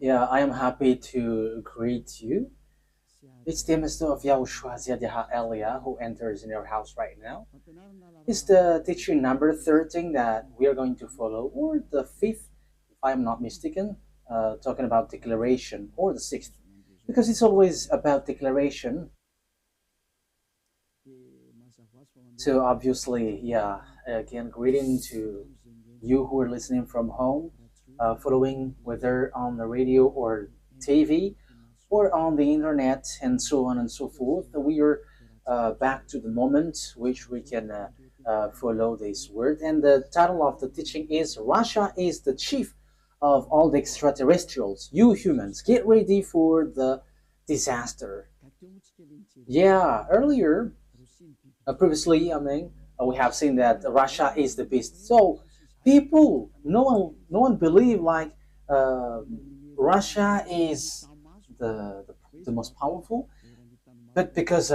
Yeah, I am happy to greet you. It's the Mr. of YAHOSHUAH Elia who enters in your house right now. It's the teaching number 13 that we are going to follow, or the fifth, if I'm not mistaken, talking about declaration, or the sixth, because it's always about declaration. So obviously, yeah, again, greeting to you who are listening from home, following whether on the radio or TV or on the internet and so on and so forth. We are back to the moment which we can follow this word. And the title of the teaching is Russia is the chief of all the extraterrestrials. You humans, get ready for the disaster. Yeah, earlier previously, we have seen that Russia is the beast. So people, no one believe like uh, Russia is the most powerful, but because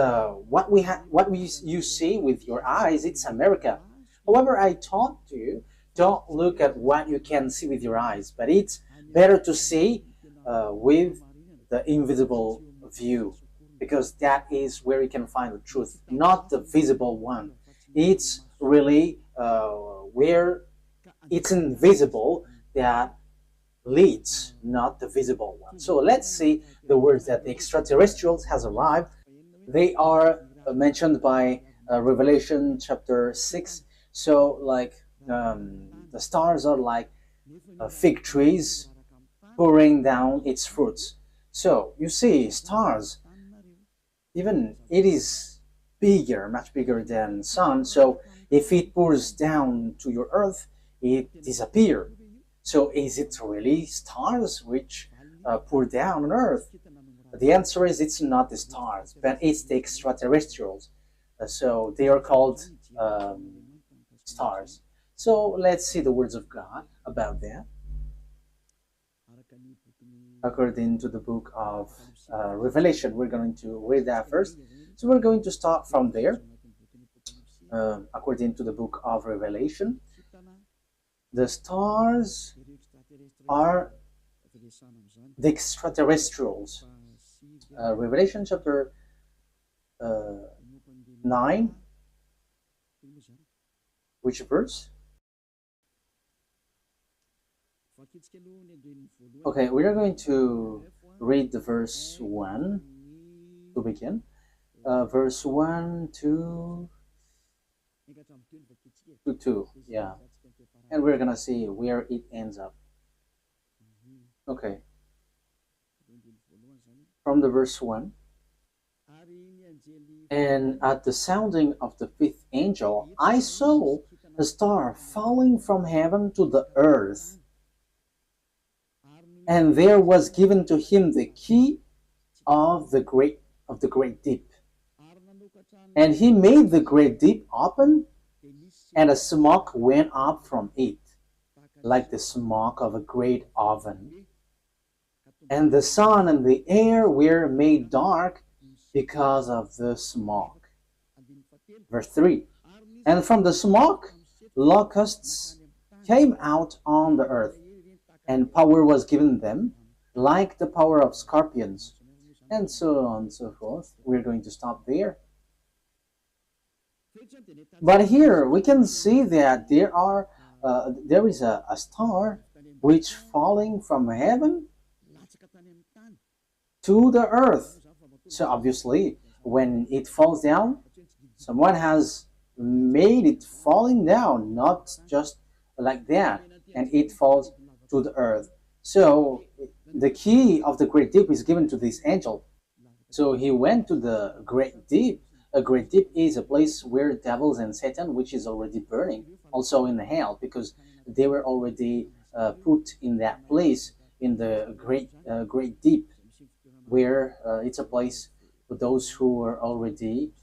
what you see with your eyes, it's America. However, I taught you, don't look at what you can see with your eyes, but it's better to see with the invisible view, because that is where you can find the truth, not the visible one. It's really where it's invisible that leads, not the visible one. So let's see the words that the extraterrestrials has arrived. They are mentioned by Revelation chapter 6. So like the stars are like fig trees pouring down its fruits. So you see stars, even it is bigger, much bigger than sun. So if it pours down to your earth, it disappears. So is it really stars which pour down on earth? The answer is it's not the stars, but it's the extraterrestrials. So they are called stars. So let's see the words of God about that. According to the book of Revelation, we're going to read that first. So we're going to start from there. According to the book of Revelation, the stars are the extraterrestrials. Revelation chapter 9, which verse? Okay, we are going to read the verse 1 to begin. Verse 1 to 2, yeah. And we're gonna see where it ends up. Okay, from the verse 1. And at the sounding of the fifth angel, I saw a star falling from heaven to the earth. And there was given to him the key of the great deep. And he made the great deep open, and a smoke went up from it, like the smoke of a great oven. And the sun and the air were made dark because of the smoke. Verse 3. And from the smoke, locusts came out on the earth, and power was given them, like the power of scorpions, and so on and so forth. We're going to stop there. But here we can see that there is a star which falling from heaven to the earth. So obviously, when it falls down, someone has made it falling down, not just like that, and it falls to the earth. So the key of the great deep is given to this angel. So he went to the great deep. A great deep is a place where devils and Satan, which is already burning, also in the hell, because they were already put in that place in the great deep, where it's a place for those who are already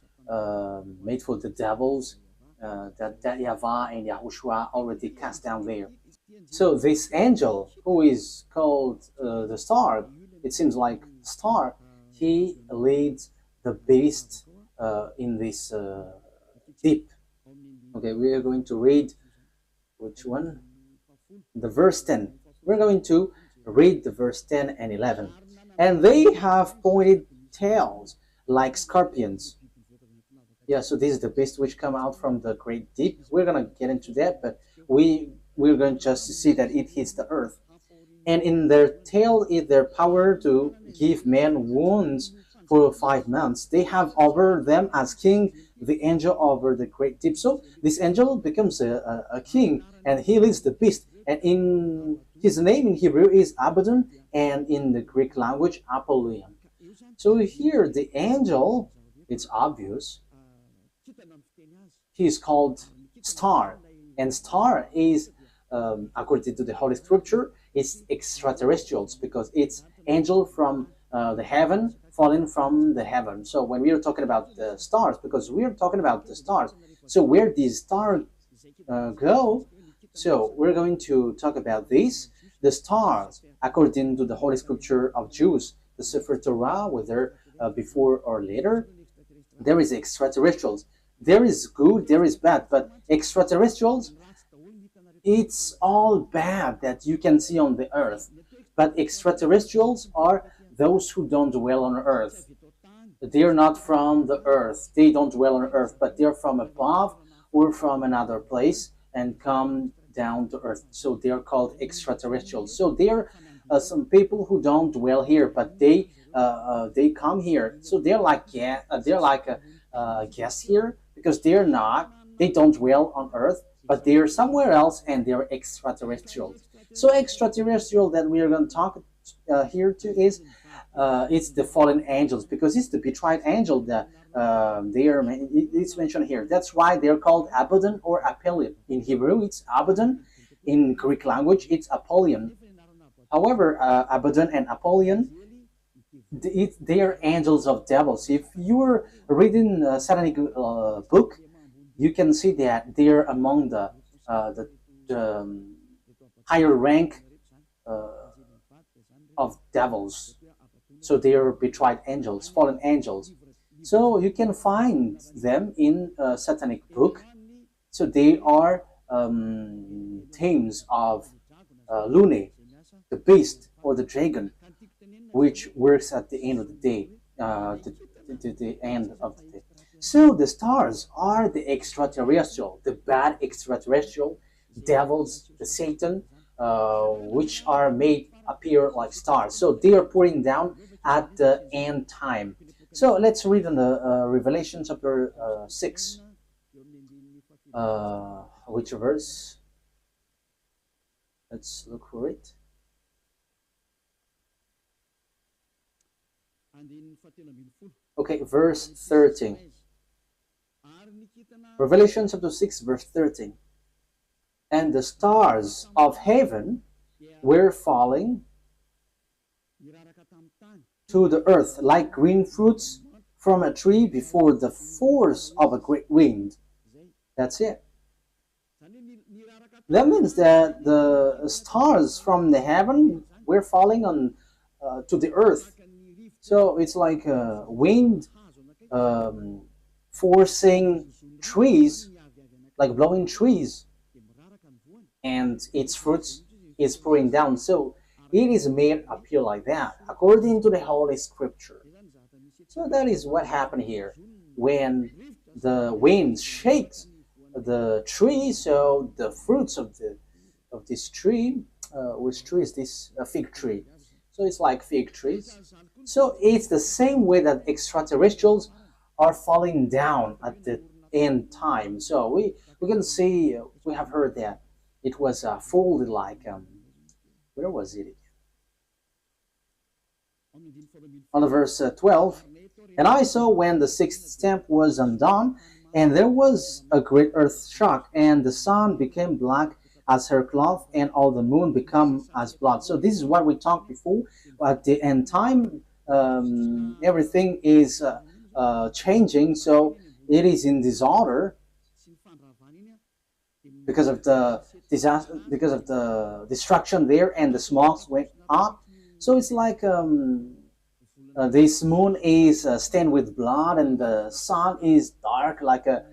made for the devils, that YAHVAH and YAHOSHUAH already cast down there. So this angel, who is called the star, it seems like star, he leads the beast in this deep. Okay, we are going to read which one? The verse 10. We're going to Read the verse 10 and 11. And they have pointed tails like scorpions. Yeah, so this is the beast which come out from the great deep. We're gonna get into that, but we're going just to see that it hits the earth. And in their tail is their power to give men wounds for 5 months. They have over them as king the angel over the great deep. So this angel becomes a king, and he leads the beast. And in his name in Hebrew is Abaddon, and in the Greek language Apollyon. So here the angel, it's obvious, he is called star, and star is according to the Holy Scripture, it's extraterrestrials because it's angel from the heaven falling from the heaven. So when we are talking about the stars, because we are talking about the stars, so where these stars go, so we're going to talk about this. The stars, according to the Holy Scripture of Jews, the Sefer Torah, whether before or later, there is extraterrestrials. There is good, there is bad, but extraterrestrials, it's all bad that you can see on the earth. But extraterrestrials are those who don't dwell on earth. They're not from the earth. They don't dwell on earth, but they're from above or from another place and come down to earth. So they're called extraterrestrials. So they're some people who don't dwell here, but they come here. So they're like guests here because they don't dwell on earth, but they're somewhere else and they're extraterrestrials. So extraterrestrial that we are going to talk here to is it's the fallen angels because it's the betrayed angel that it's mentioned here. That's why they're called Abaddon or Apollyon. In Hebrew, it's Abaddon. In Greek language, it's Apollyon. However, Abaddon and Apollyon, they are angels of devils. If you're reading a satanic book, you can see that they're among the higher rank of devils. So they are betrayed angels, fallen angels. So you can find them in a satanic book. So they are themes of Lune, the beast or the dragon, which works at the end of the day, the end of the day. So the stars are the extraterrestrial, the bad extraterrestrial, devils, the Satan, which are made appear like stars. So they are pouring down at the end time. So let's read in the Revelation chapter 6. Which verse? Let's look for it. Okay, verse 13. Revelation chapter 6, verse 13. And the stars of heaven were falling to the earth like green fruits from a tree before the force of a great wind. That's it. That means that the stars from the heaven were falling on to the earth. So it's like a wind forcing trees, like blowing trees, and its fruits is pouring down. So it is made appear like that, according to the Holy Scripture. So that is what happened here. When the wind shakes the tree, so the fruits of this tree, which tree is this? A fig tree. So it's like fig trees. So it's the same way that extraterrestrials are falling down at the end time. So we can see, we have heard that it was folded like, where was it? On the verse 12, and I saw when the sixth stamp was undone, and there was a great earth shock, and the sun became black as her cloth, and all the moon become as blood. So this is what we talked before. At the end time, everything is changing. So it is in disorder because of the disaster, because of the destruction there, and the smokes went up. So it's like this moon is stained with blood, and the sun is dark like a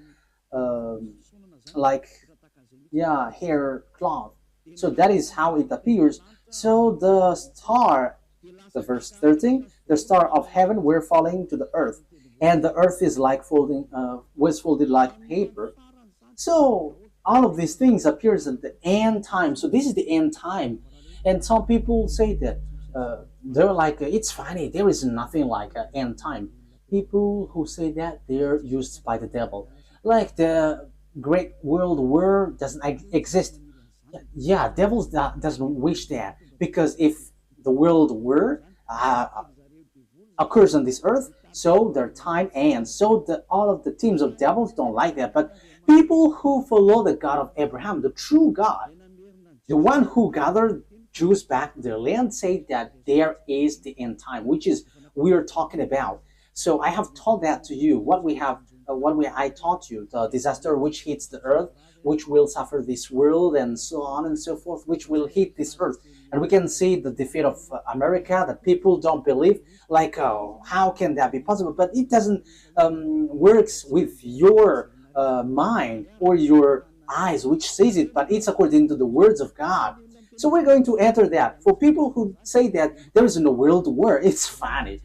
hair cloth. So that is how it appears. So the verse 13, the star of heaven were falling to the earth, and the earth is like was folded like paper. So all of these things appears at the end time. So this is the end time, and some people say that they're like it's funny. There is nothing like an end time. People who say that they're used by the devil, like the Great World War doesn't exist. Yeah, devils doesn't wish that because if the world war occurs on this earth, so their time ends. So all of the teams of devils don't like that. But people who follow the God of Abraham, the true God, the one who gathered Jews back to their land, say that there is the end time, which is we are talking about. So I have taught that to you. I taught you the disaster which hits the earth, which will suffer this world, and so on and so forth, which will hit this earth. And we can see the defeat of America that people don't believe. Like, oh, how can that be possible? But it doesn't works with your mind or your eyes, which says it, but it's according to the words of God. So we're going to enter that. For people who say that there is no world war, it's funny.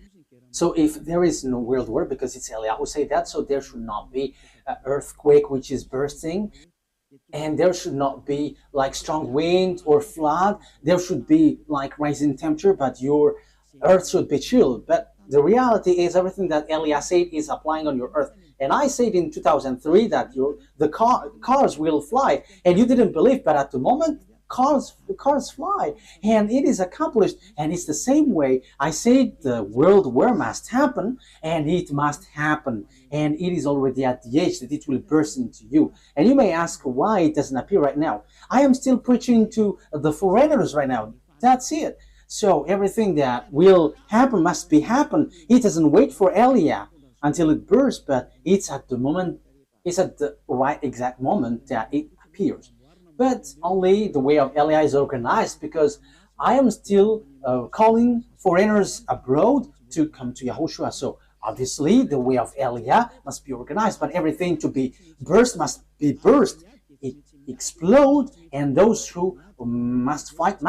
So if there is no world war, because it's Eliyahu who say that, so there should not be an earthquake which is bursting, and there should not be like strong wind or flood. There should be like rising temperature, but your earth should be chilled. But the reality is everything that Eliyahu said is applying on your earth. And I said in 2003 that cars will fly, and you didn't believe, but at the moment cars fly, and it is accomplished. And it's the same way I said the world war must happen, and it must happen, and it is already at the age that it will burst into you. And you may ask why it doesn't appear right now. I am still preaching to the foreigners right now. That's it. So everything that will happen must be happen. It doesn't wait for Elia until it bursts, but it's at the right exact moment that it appears. But only the way of Elia is organized, because I am still calling foreigners abroad to come to YAHOSHUAH. So obviously the way of Elia must be organized, but everything to be burst must be burst. It explode, and those who must fight,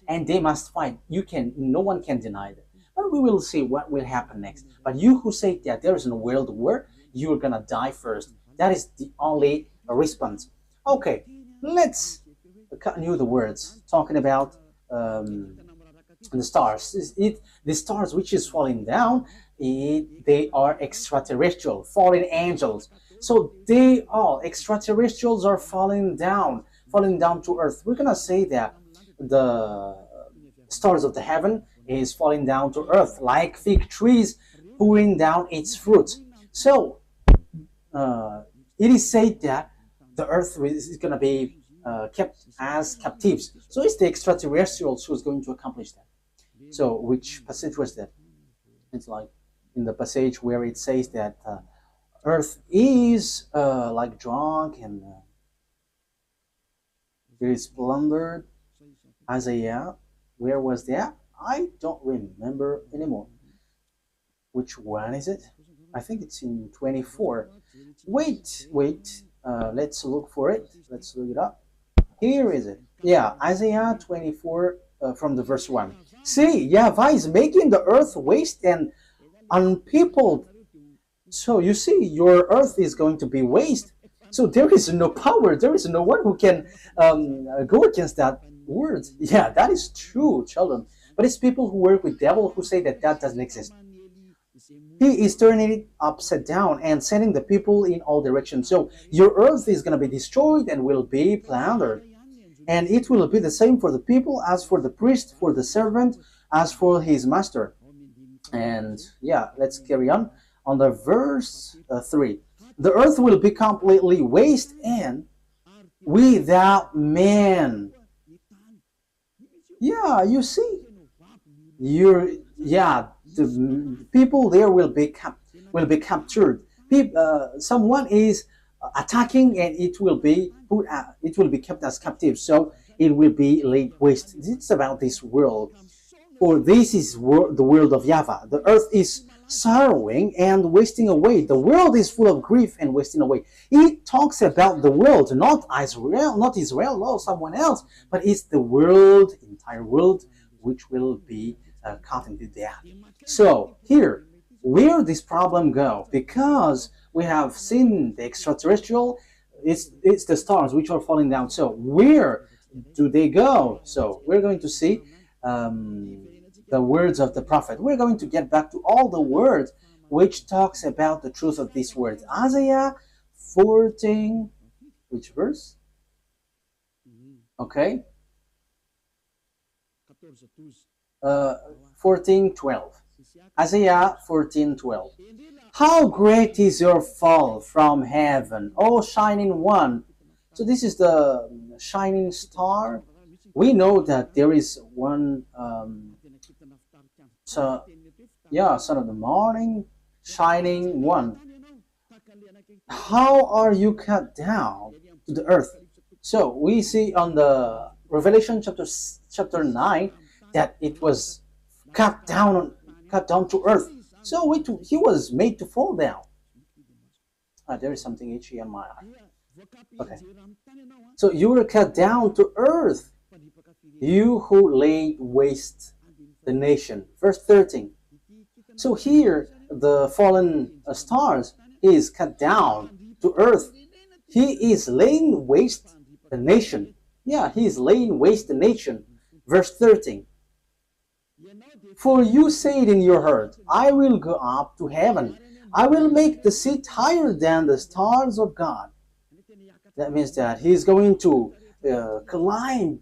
and they must fight. No one can deny that. But we will see what will happen next. But you who say that there is no world war, you're gonna die first. That is the only response. Okay. Let's continue the words talking about the stars. The stars which is falling down, they are extraterrestrial, fallen angels. So extraterrestrials are falling down to earth. We're gonna say that the stars of the heaven is falling down to earth like fig trees pouring down its fruits. So it is said that the earth is going to be kept as captives. So it's the extraterrestrials who's going to accomplish that. So which passage was that? It's like in the passage where it says that earth is like drunk and it is plundered. Isaiah, where was that? I don't remember anymore. Which one is it? I think it's in 24. Wait. Let's look for it. Let's look it up. Here is it. Yeah, Isaiah 24 from the verse 1. See, YAHVAH is making the earth waste and unpeopled. So you see, your earth is going to be waste. So there is no power. There is no one who can go against that word. Yeah, that is true, children. But it's people who work with devil who say that doesn't exist. He is turning it upside down and sending the people in all directions. So your earth is going to be destroyed and will be plundered. And it will be the same for the people, as for the priest, for the servant, as for his master. And yeah, let's carry on the verse 3. The earth will be completely waste and without man. Yeah, you see, the people there will be captured. Someone is attacking, and it will be kept as captive. So it will be laid waste. It's about this world, for this is the world of YAHVAH. The earth is sorrowing and wasting away. The world is full of grief and wasting away. It talks about the world, not Israel, no, someone else, but it's the world, entire world, which will be caught into death. So here, where this problem go? Because we have seen the extraterrestrial, it's the stars which are falling down. So where do they go? So we're going to see the words of the prophet. We're going to get back to all the words which talks about the truth of these words. Isaiah 14, which verse? Okay. 14:12. Isaiah 14:12. How great is your fall from heaven, O shining one. So this is the shining star. We know that there is one son of the morning, shining one. How are you cut down to the earth? So we see on the Revelation chapter 9 that it was cut down to earth. So he was made to fall down. There is something itchy on my eye. Okay. So you were cut down to earth, you who laid waste the nation. Verse 13. So here the fallen stars is cut down to earth. He is laying waste the nation. Yeah, he is laying waste the nation. Verse 13. For you said in your heart, I will go up to heaven. I will make the seat higher than the stars of God. That means that he's going to climb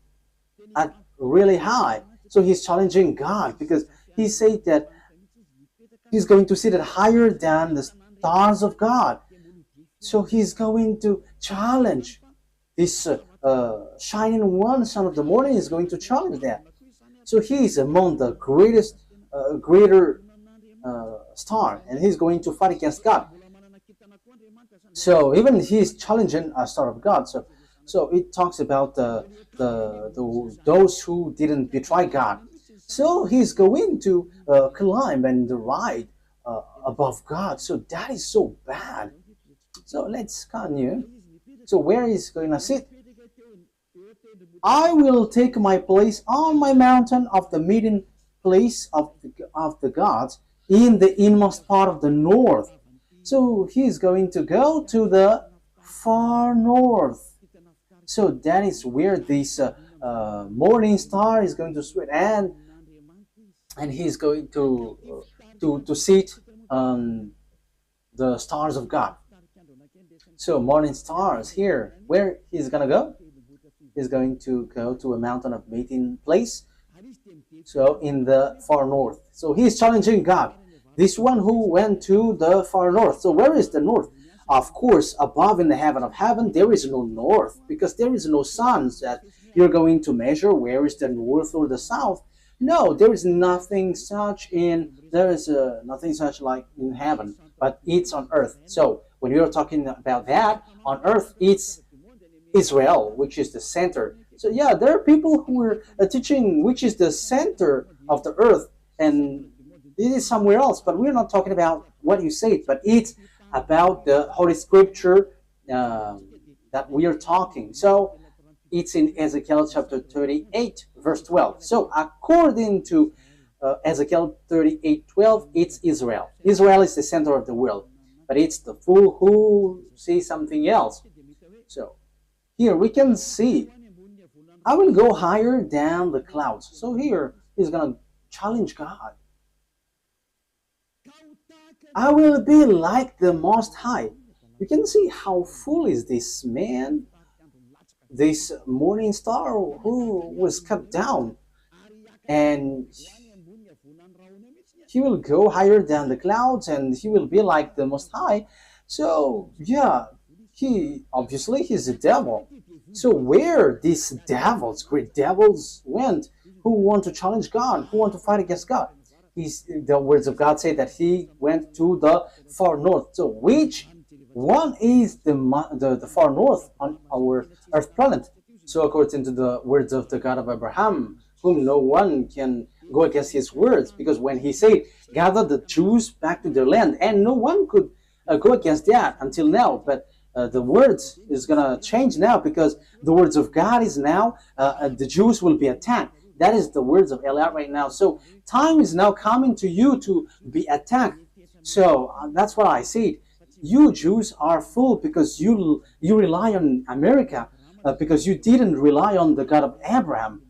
at really high. So he's challenging God because he said that he's going to sit at higher than the stars of God. So he's going to challenge this shining one, son of the morning, is going to challenge that. So he is among the greater star, and he's going to fight against God. So even he's challenging a star of God. So it talks about those who didn't betray God. So he's going to climb and ride above God. So that is so bad. So let's continue. So where is going to sit? I will take my place on my mountain of the meeting place of the gods in the inmost part of the north. So he's going to go to the far north. So that is where this morning star is going to sweat, and he's going to sit on the stars of God. So morning stars here, where he's gonna go? He's going to go to a mountain of meeting place. So in the far north. So he's challenging God. This one who went to the far north. So where is the north? Of course, above in the heaven of heaven, there is no north, because there is no sun that you're going to measure where is the north or the south. No, there is nothing such nothing such like in heaven, but it's on earth. So when you're talking about that, on earth, it's Israel, which is the center. So yeah, there are people who are teaching which is the center of the earth, and it is somewhere else, but we're not talking about what you said, but it's about the Holy Scripture that we are talking. So it's in Ezekiel chapter 38, verse 12. So according to Ezekiel 38:12, it's Israel. Israel is the center of the world, but it's the fool who sees something else. So here we can see, I will go higher than the clouds. So here he's going to challenge God. I will be like the Most High. You can see how full is this man, this morning star who was cut down. And he will go higher than the clouds, and he will be like the Most High. So yeah, he's a devil. So where these devils, great devils, went, who want to challenge God, who want to fight against God? The words of God say that he went to the far north. So which one is the far north on our earth planet? So according to the words of the God of Abraham, whom no one can go against his words, because when he said, gather the Jews back to their land, and no one could go against that until now. But the words is going to change now, because the words of God is now, the Jews will be attacked. That is the words of Eliah right now. So time is now coming to you to be attacked. So that's why I said, you Jews are fooled, because you rely on America, because you didn't rely on the God of Abraham.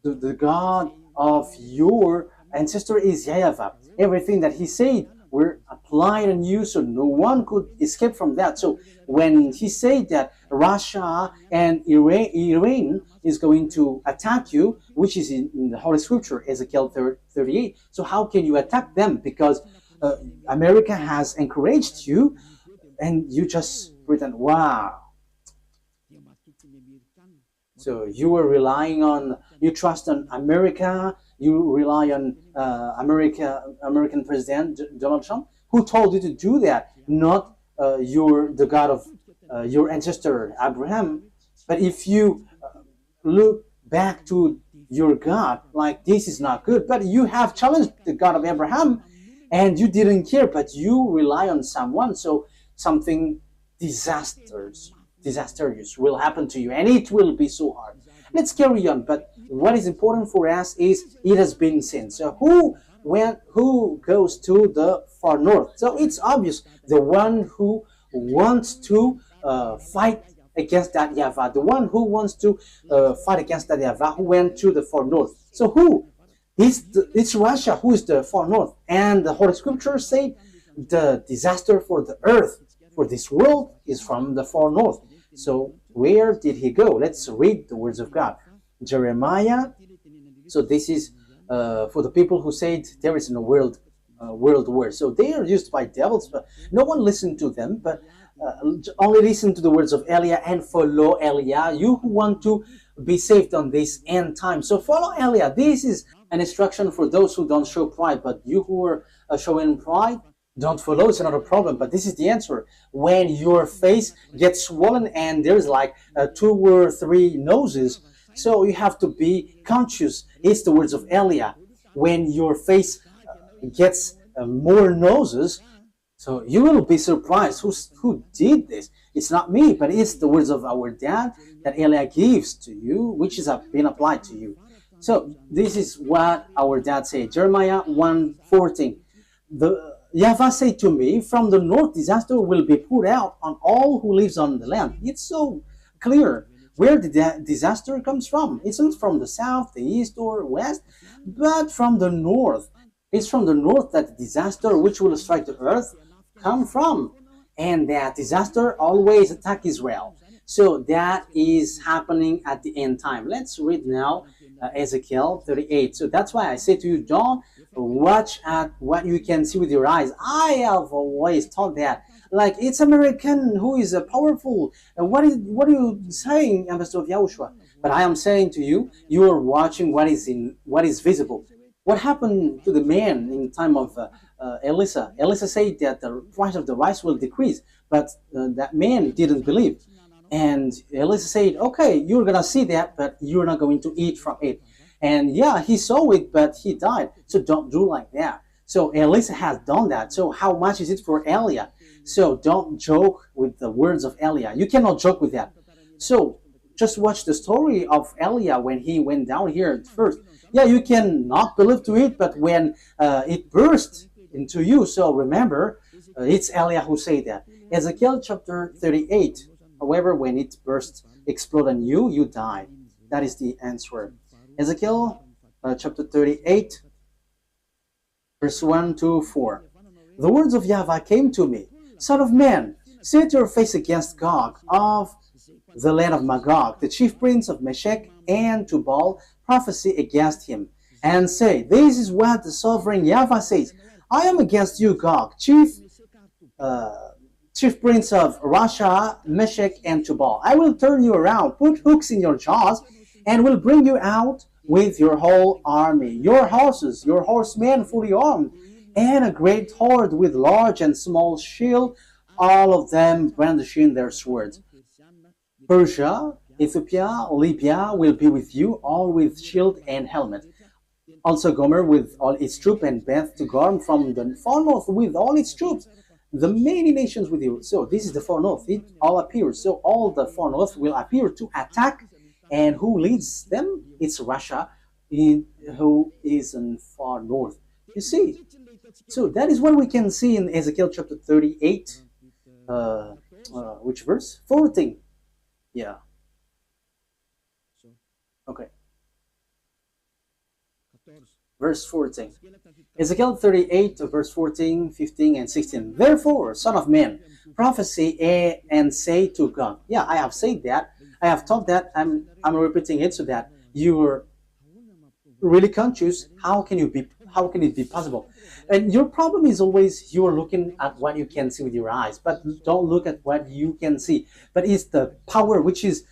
The God of your ancestor is YAHVAH. Everything that he said were applied on you, so no one could escape from that. So when he said that Russia and Iran is going to attack you, which is in the Holy Scripture, Ezekiel 38, so how can you attack them? Because America has encouraged you, and you just pretend, wow. So you were relying on, you trust on America, you rely on American President Donald Trump, who told you to do that, not the God of your ancestor Abraham. But if you look back to your God, like, this is not good, but you have challenged the God of Abraham, and you didn't care, but you rely on someone, so something disastrous will happen to you, and it will be so hard. Let's carry on. But what is important for us is, it has been seen. So who goes to the far north? So it's obvious, the one who wants to fight against that YAHVAH, the one who wants to fight against that YAHVAH, who went to the far north. So who? It's Russia who is the far north. And the Holy Scripture say the disaster for the earth, for this world, is from the far north. So where did he go? Let's read the words of God. Jeremiah. So this is for the people who said there is no world war. So they are used by devils, but no one listened to them, but only listen to the words of Eliah and follow Eliah, you who want to be saved on this end time. So follow Eliah. This is an instruction for those who don't show pride, but you who are showing pride, don't follow. It's not a problem, but this is the answer. When your face gets swollen and there's like 2 or 3 noses, so you have to be conscious. It's the words of Eliah. When your face gets more noses, so you will be surprised. Who did this? It's not me, but it's the words of our dad that Eliah gives to you, which is being applied to you. So this is what our dad said. Jeremiah 1:14. YAHVAH said to me, from the north disaster will be poured out on all who lives on the land. It's so clear where the disaster comes from. It's not from the south, the east, or west, but from the north. It's from the north that the disaster which will strike the earth come from. And that disaster always attack Israel. So that is happening at the end time. Let's read now Ezekiel 38. So that's why I say to you, don't watch at what you can see with your eyes. I have always thought that, like, it's American who is powerful. What are you saying, Ambassador of YAHOSHUAH? But I am saying to you, you are watching what is visible. What happened to the man in time of Elisha? Elisha said that the price of the rice will decrease, but that man didn't believe. And Elisha said, okay, you're going to see that, but you're not going to eat from it. And yeah, he saw it, but he died. So don't do like that. So Elisha has done that. So how much is it for Eliah? So don't joke with the words of Eliah. You cannot joke with that. So just watch the story of Eliah when he went down here at first. Yeah, you can not believe to it, but when it burst into you, so remember, it's Eliah who said that. Ezekiel chapter 38. However, when it burst, explode on you, you die. That is the answer. Ezekiel chapter 38, verse 1 to 4. The words of YAHVAH came to me. Son of man, set your face against Gog of the land of Magog, the chief prince of Meshech and Tubal, prophesy against him, and say, this is what the sovereign YAHVAH says. I am against you, Gog, chief prince of Russia, Meshech, and Tubal. I will turn you around, put hooks in your jaws, and will bring you out with your whole army, your horses, your horsemen fully armed, and a great horde with large and small shield, all of them brandishing their swords. Persia, Ethiopia, Libya will be with you, all with shield and helmet. Also Gomer with all its troops, and Beth to Gorm from the far north with all its troops. The many nations with you. So this is the far north. It all appears. So all the far north will appear to attack. And who leads them? It's Russia, who is in far north. You see. So that is what we can see in Ezekiel chapter 38. Which verse? 14. Yeah. Okay. Verse 14. Ezekiel 38, verse 14, 15, and 16. Therefore, son of man, prophesy and say to God. Yeah, I have said that. I have taught that. I'm repeating it so that you're really conscious. How can it be possible? And your problem is always you're looking at what you can see with your eyes, but don't look at what you can see. But it's the power which is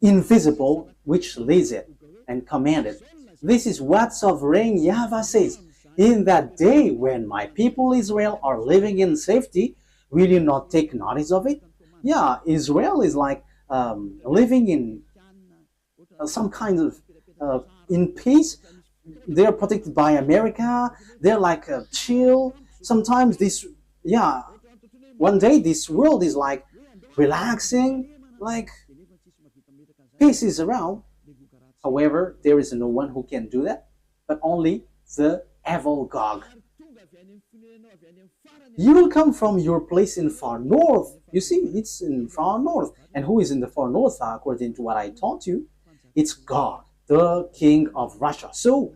invisible which leads it and command it. This is what sovereign YAHVAH says. In that day when my people Israel are living in safety, will you not take notice of it? Yeah, Israel is like living in some kind of in peace. They're protected by America. They're like chill. Sometimes one day this world is like relaxing, like peace is around. However, there is no one who can do that, but only the evil Gog. You will come from your place in far north. You see, it's in far north. And who is in the far north, according to what I taught you? It's God, the king of Russia. So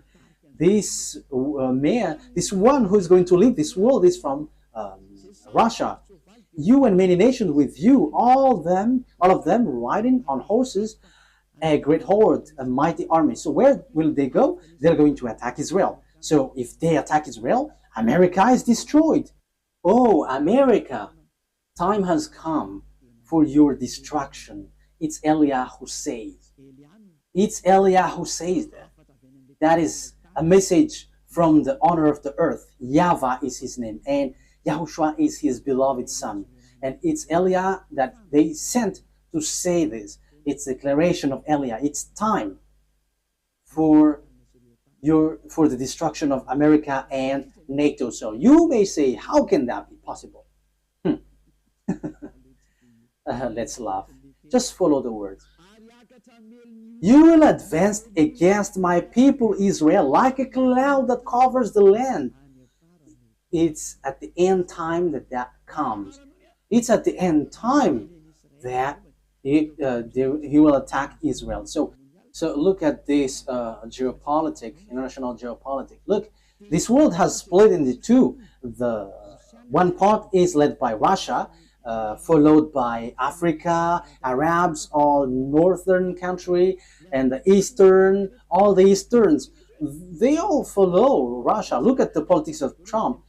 this man, this one who is going to lead this world is from Russia. You and many nations with you, all of them riding on horses, a great horde, a mighty army. So where will they go? They're going to attack Israel. So if they attack Israel, America is destroyed. Oh, America, time has come for your destruction. It's Eliah who says. It's Eliah who says that. That is a message from the owner of the earth. YAHVAH is his name, and YAHOSHUAH is his beloved son. And it's Eliah that they sent to say this. It's a declaration of Eliah. It's time for the destruction of America and NATO. So you may say, how can that be possible? Let's laugh. Just follow the words. You will advance against my people Israel like a cloud that covers the land. It's at the end time that comes. It's at the end time that he will attack Israel. So look at this international geopolitics. Look, this world has split into two. The one part is led by Russia, followed by Africa, Arabs, all northern country, and the eastern, all the easterns. They all follow Russia. Look at the politics of Trump.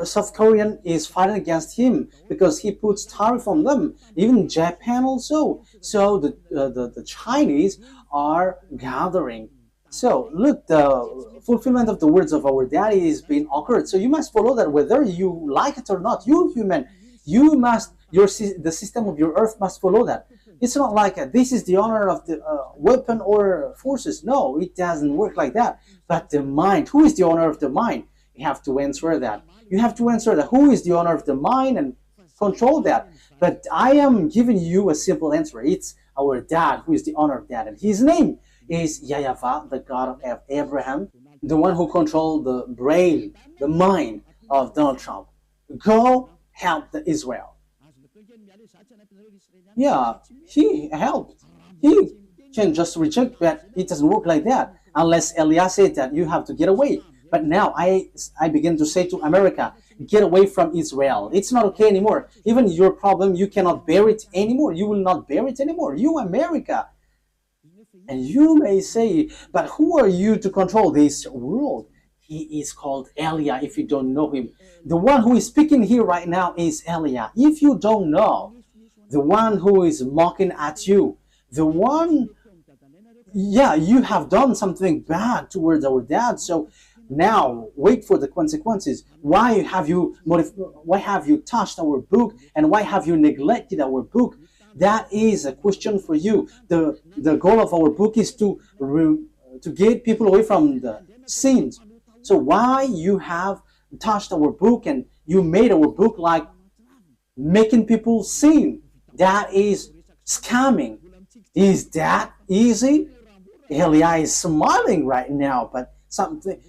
South Korean is fighting against him because he puts tariff on them. Even Japan also. So the Chinese are gathering. So look, the fulfillment of the words of our daddy is being occurred. So you must follow that whether you like it or not. You human, you must, the system of your earth must follow that. It's not like this is the honor of the weapon or forces. No, it doesn't work like that. But the mind, who is the honor of the mind? You have to answer that. You have to answer that. Who is the owner of the mind and control that? But I am giving you a simple answer. It's our dad who is the owner of that. And his name is YAHVAH, the God of Abraham, the one who controlled the brain, the mind of Donald Trump. Go help the Israel. Yeah, he helped. He can just reject, but it doesn't work like that. Unless Eliah said that you have to get away. But now I begin to say to America, get away from Israel. It's not okay anymore. Even your problem, you cannot bear it anymore. You will not bear it anymore. You, America. And you may say, but who are you to control this world? He is called Eliah if you don't know him. The one who is speaking here right now is Eliah. If you don't know, the one who is mocking at you, the one, yeah, you have done something bad towards our dad. So now wait for the consequences. Why have you touched our book, and why have you neglected our book? That is a question for you. The goal of our book is to to get people away from the sins. So why you have touched our book and you made our book like making people sin? That is scamming. Is that easy? Elia is smiling right now, but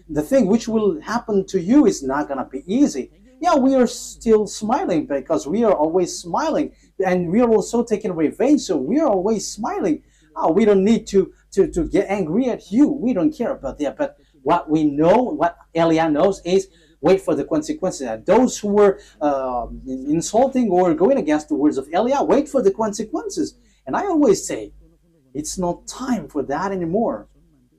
the thing which will happen to you is not gonna be easy. Yeah, we are still smiling because we are always smiling, and we are also taking revenge, so we are always smiling. Oh, we don't need to get angry at you. We don't care about that. But what we know, what Elia knows, is wait for the consequences. And those who were insulting or going against the words of Elia, wait for the consequences. And I always say, it's not time for that anymore.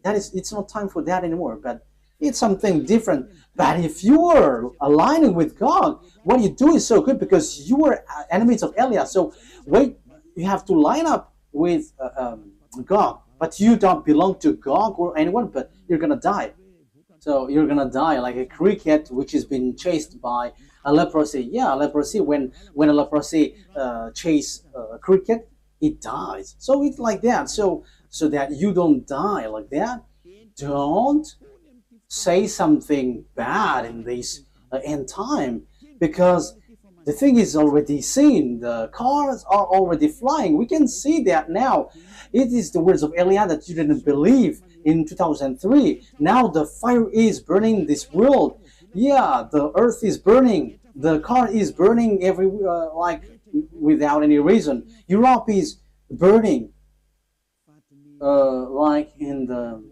It's not time for that anymore. But it's something different. But if you are aligning with God, what you do is so good because you are enemies of Elia. So wait, you have to line up with God. But you don't belong to God or anyone, but you're going to die. So you're going to die like a cricket which has been chased by a leprosy. Yeah, leprosy, when a leprosy chase a cricket, it dies. So it's like that. So that you don't die like that, don't say something bad in this end time, because the thing is already seen. The cars are already flying. We can see that now. It is the words of Elia that you didn't believe in 2003. Now the fire is burning this world. Yeah, the earth is burning. The car is burning everywhere, like without any reason. Europe is burning, like in the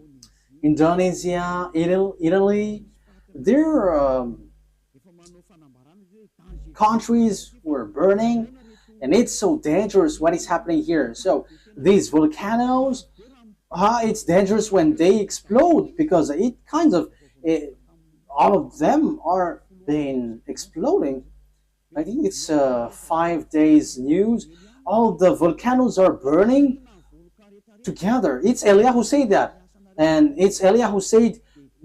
Indonesia, Italy. Their countries were burning, and it's so dangerous what is happening here. So these volcanoes, it's dangerous when they explode, because it kind of all of them are been exploding. I think it's 5 days news. All the volcanoes are burning together. It's Elia who said that, and it's Elia who said,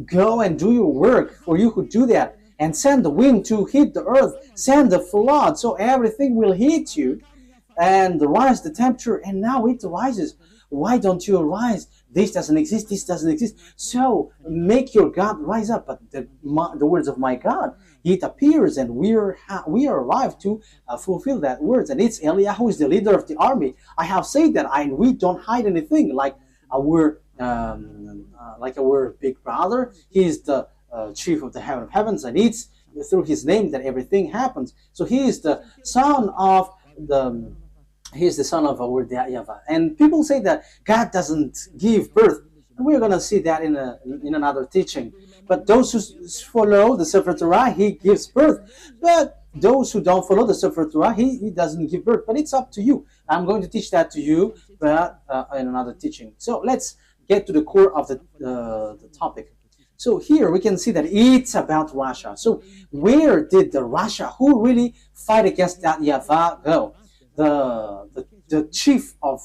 "Go and do your work, for you who do that, and send the wind to hit the earth, send the flood, so everything will hit you, and rise the temperature." And now it rises. Why don't you rise? This doesn't exist. This doesn't exist. So make your God rise up. But the words of my God, it appears, and we are arrived to fulfill that words. And it's Elia who is the leader of the army. I have said that, and we don't hide anything. Like our big brother, he is the chief of the heaven of heavens, and it's through his name that everything happens. So he is the son of our YAHVAH. And people say that God doesn't give birth. And we're going to see that in another teaching. But those who follow the Sefer Torah, he gives birth. But those who don't follow the Sefer Torah, he doesn't give birth. But it's up to you. I'm going to teach that to you, but in another teaching. So let's get to the core of the topic. So here we can see that it's about Russia. So where did the Russia who really fight against that YAHVAH go? The chief of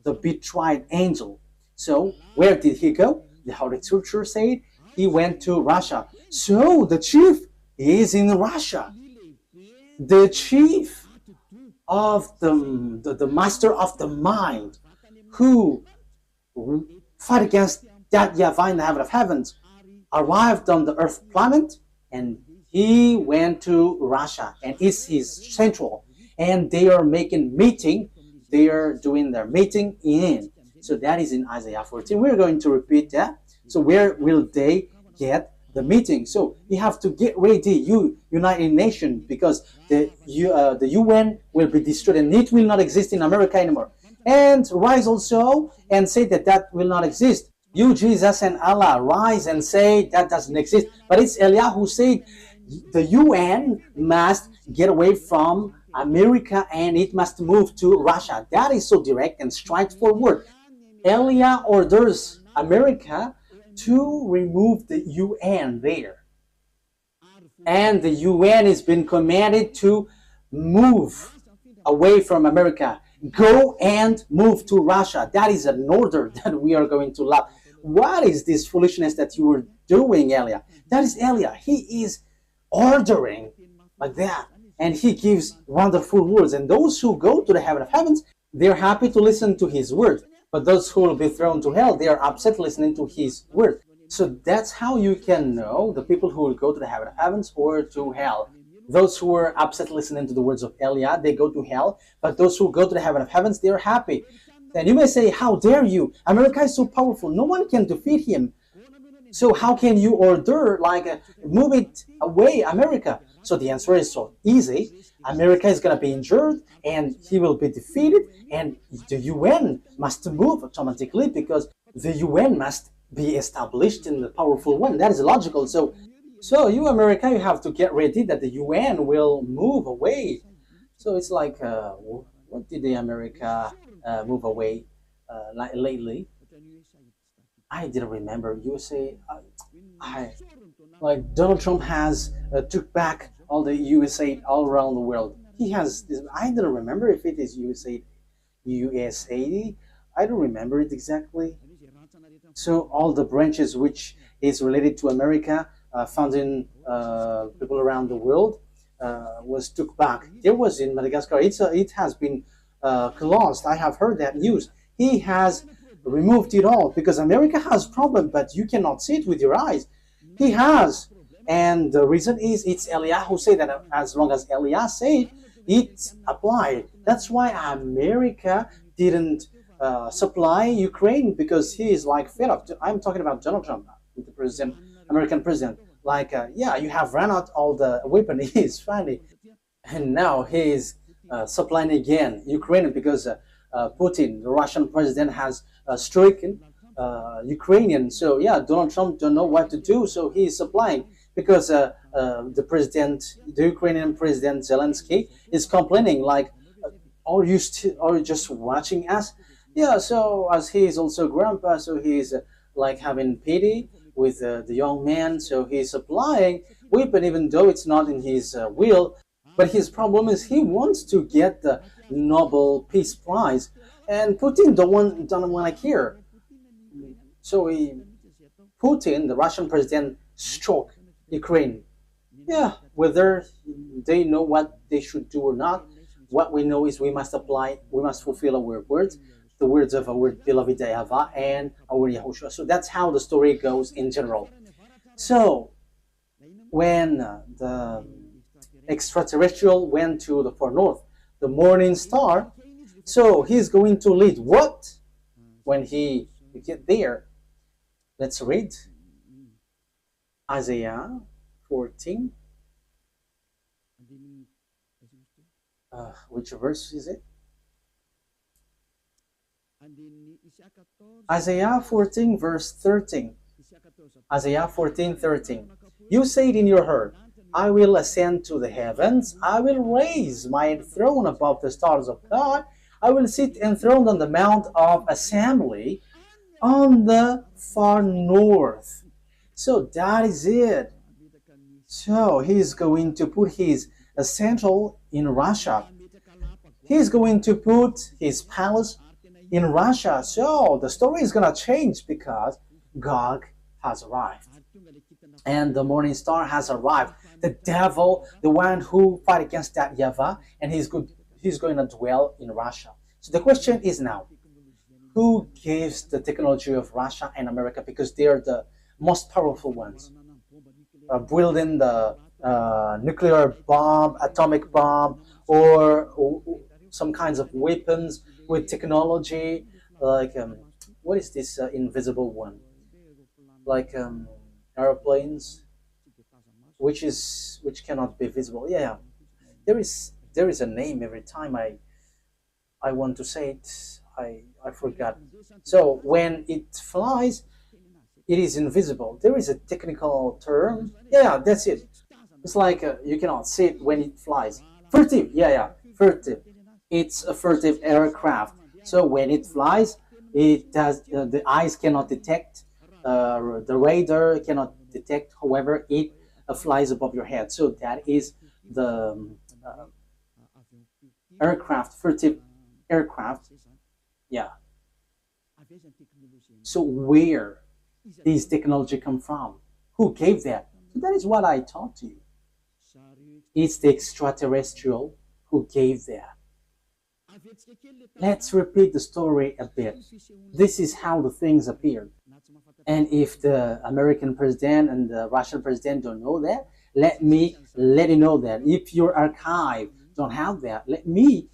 the betrayed angel. So where did he go? The Holy Scripture said he went to Russia. So the chief is in Russia. The chief of the master of the mind who fight against that YAHVAH in the heaven of heavens arrived on the earth planet, and he went to Russia, and it's his central. And they are making meeting. They are doing their meeting in. So that is in Isaiah 14. We're going to repeat that. So where will they get the meeting? So you have to get ready, you United Nations, because the UN will be destroyed, and it will not exist in America anymore. And rise also and say that will not exist. You, Jesus and Allah, rise and say that doesn't exist. But it's Elia who said the UN must get away from America and it must move to Russia. That is so direct and straightforward. Elia orders America to remove the UN there. And the UN has been commanded to move away from America. Go and move to Russia. That is an order that we are going to love. What is this foolishness that you were doing, Elia? That is Elia. He is ordering like that. And he gives wonderful words. And those who go to the heaven of heavens, they're happy to listen to his words. But those who will be thrown to hell, they are upset listening to his word. So that's how you can know the people who will go to the heaven of heavens or to hell. Those who are upset listening to the words of Eliah, they go to hell. But those who go to the heaven of heavens, they are happy. And you may say, how dare you? America is so powerful. No one can defeat him. So how can you order, move it away, America? So the answer is so easy. America is going to be injured and he will be defeated, and the UN must move automatically because the UN must be established in the powerful one. That is logical. So you, America, you have to get ready that the UN will move away. So it's like, what did the America move away lately? I didn't remember. USA, like Donald Trump has took back all the USA all around the world. He has. I don't remember if it is USA. I don't remember it exactly. So all the branches which is related to America, found in people around the world, was took back. There was in Madagascar. It has been closed. I have heard that news. He has removed it all because America has problem, but you cannot see it with your eyes. He has, and the reason is it's Eliah who said that. As long as Eliah said, it's applied. That's why America didn't supply Ukraine, because he is like fed up. I'm talking about Donald Trump, the president, American president. Yeah, you have run out all the weapon. He's funny, and now he's supplying again Ukraine because Putin, the Russian president, has stricken Ukrainian. So yeah, Donald Trump don't know what to do, so he's supplying because the Ukrainian president Zelensky is complaining like, are you just watching us? Yeah, so as he is also grandpa, so he's like having pity with the young man, so he's supplying weapon even though it's not in his will. But his problem is he wants to get the Nobel Peace Prize, and Putin don't want to care. So Putin, the Russian president, struck Ukraine. Yeah, whether they know what they should do or not, what we know is we must fulfill our words, the words of our beloved YAHVAH and our YAHOSHUAH. So that's how the story goes in general. So when the extraterrestrial went to the far north, the morning star, so he's going to lead what? When he get there, let's read Isaiah 14. Which verse is it? Isaiah 14 verse 13. Isaiah 14:13. You said in your heart, I will ascend to the heavens, I will raise my throne above the stars of God, I will sit enthroned on the mount of assembly on the far north. So that is it. So he's going to put his central in Russia. He's going to put his palace in Russia. So the story is going to change because Gog has arrived. And the morning star has arrived. The devil, the one who fight against that YAHVAH, and he's going to dwell in Russia. So the question is now, who gives the technology of Russia and America, because they are the most powerful ones, building the nuclear bomb, atomic bomb, or some kinds of weapons with technology, like what is this invisible one? Like airplanes, which cannot be visible. Yeah, there is a name every time I want to say it. I forgot. So when it flies, it is invisible. There is a technical term. Yeah, that's it. It's like you cannot see it when it flies. Furtive. Yeah, furtive. It's a furtive aircraft. So when it flies, it does. The eyes cannot detect. The radar cannot detect. However, it flies above your head. So that is the aircraft, furtive aircraft. Yeah. So where these technology come from? Who gave that? So that is what I taught to you. It's the extraterrestrial who gave that. Let's repeat the story a bit. This is how the things appeared. And if the American president and the Russian president don't know that, let me let you know that. If your archive don't have that, let me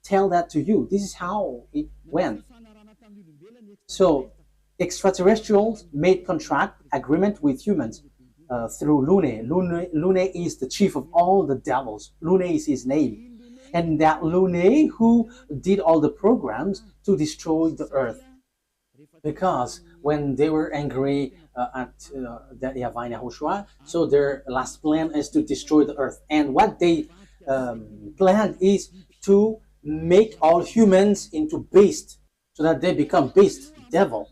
tell that to you. This is how it went. So extraterrestrials made contract agreement with humans through Lune. Lune is the chief of all the devils. Lune is his name. And that Lune who did all the programs to destroy the earth. Because when they were angry at that YAHVAH and YAHOSHUAH, so their last plan is to destroy the earth. And what they planned is to make all humans into beasts, so that they become beast, devil.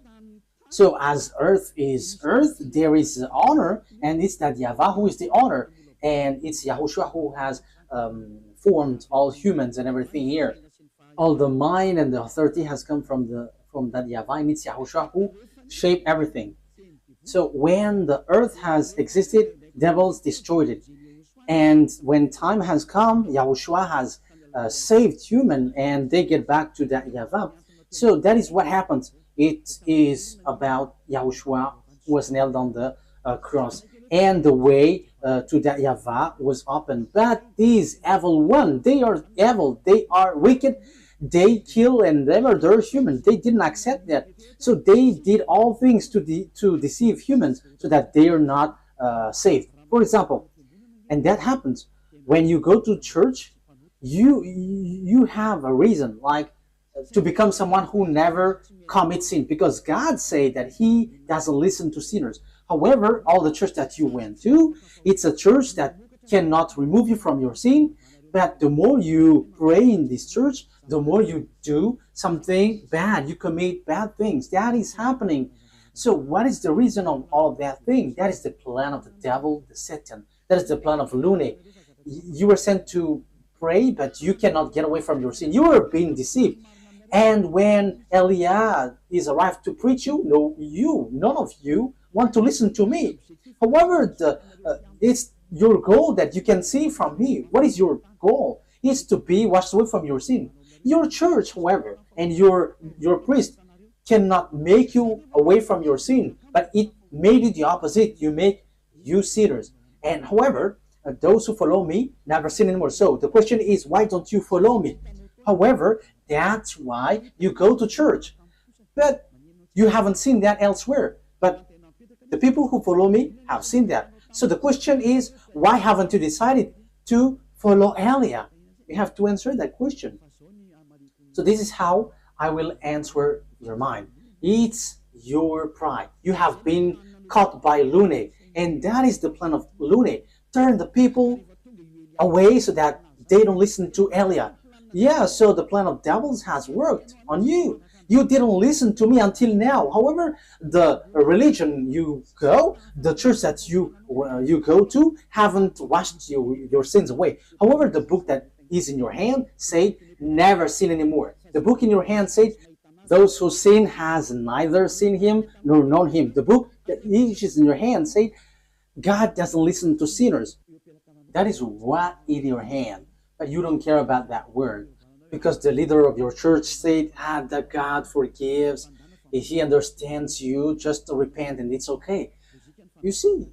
So as earth is earth, there is honor, and it's that YAHVAH who is the honor, and it's YAHOSHUAH who has formed all humans and everything here. All the mind and the authority has come from that YAHVAH, and it's YAHOSHUAH who shaped everything. So when the earth has existed, devils destroyed it. And when time has come, YAHOSHUAH has saved human, and they get back to that YAHVAH. So that is what happens. It is about YAHOSHUAH who was nailed on the cross, and the way to that YAHVAH was open. But these evil one, they are evil, they are wicked, they kill and they murder humans. They didn't accept that. So they did all things to deceive humans so that they are not saved. For example, and that happens when you go to church, you have a reason, like to become someone who never commits sin, because God said that He doesn't listen to sinners. However, all the church that you went to, it's a church that cannot remove you from your sin. But the more you pray in this church, the more you do something bad, you commit bad things. That is happening. So what is the reason of all that thing? That is the plan of the devil, the Satan. That is the plan of Lune. You were sent to pray, but you cannot get away from your sin. You are being deceived. And when Eliah is arrived to preach you, none of you want to listen to me. However, it's your goal that you can see from me. What is your goal? It's to be washed away from your sin. Your church, however, and your priest cannot make you away from your sin, but it made you the opposite. You make you sinners. And however, those who follow me never sin anymore. So the question is, why don't you follow me? However, that's why you go to church. But you haven't seen that elsewhere. But the people who follow me have seen that. So the question is, why haven't you decided to follow Elia? You have to answer that question. So this is how I will answer your mind. It's your pride. You have been caught by Lune, and that is the plan of Lune. Turn the people away so that they don't listen to Elia. Yeah, so the plan of devils has worked on you. You didn't listen to me until now. However, the religion you go, the church that you go to, haven't washed your sins away. However, the book that is in your hand say, never sin anymore. The book in your hand said, those who sin has neither seen him nor known him. The book that is in your hand said, God doesn't listen to sinners. That is what in your hand. But you don't care about that word. Because the leader of your church said, that God forgives. If He understands you, just repent and it's okay. You see,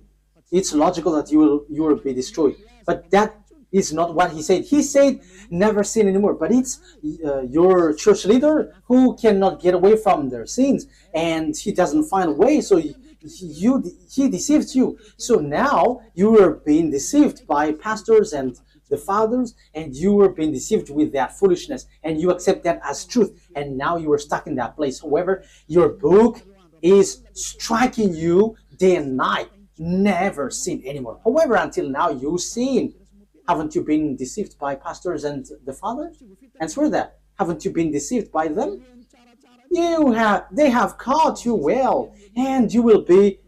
it's logical that you will be destroyed. But that is not what He said. He said, never sin anymore. But it's your church leader who cannot get away from their sins. And he doesn't find a way, so he deceives you. So now you are being deceived by pastors and the fathers, and you were being deceived with that foolishness, and you accept that as truth, and now you are stuck in that place. However, your book is striking you day and night. Never sin anymore. However, until now you sin. Haven't you been deceived by pastors and the fathers? Answer that. Haven't you been deceived by them? They have caught you well, and you will be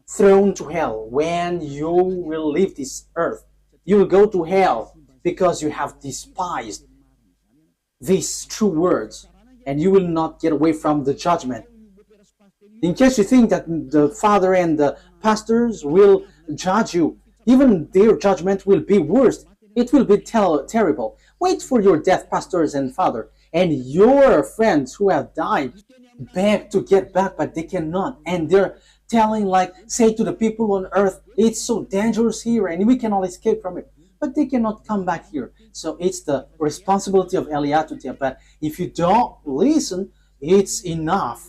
thrown to hell when you will leave this earth. You will go to hell because you have despised these true words, and you will not get away from the judgment. In case you think that the father and the pastors will judge you, even their judgment will be worse. It will be terrible. Wait for your death, pastors and father, and your friends who have died beg to get back, but they cannot. And they're telling, like, say to the people on earth, it's so dangerous here and we cannot escape from it. But they cannot come back here. So it's the responsibility of Eliah to tell. But if you don't listen, it's enough.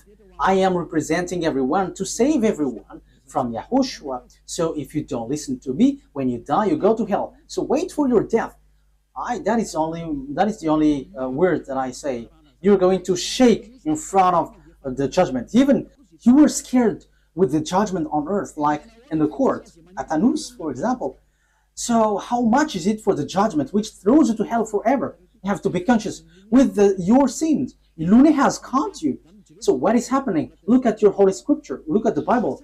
I am representing everyone to save everyone from Yahushua. So if you don't listen to me, when you die, you go to hell. So wait for your death. That is the only word that I say. You're going to shake in front of the judgment. Even you were scared with the judgment on earth, like in the court at Anus, for example. So how much is it for the judgment which throws you to hell forever? You have to be conscious with your sins. Lune has caught you. So what is happening? Look at your Holy Scripture. Look at the Bible.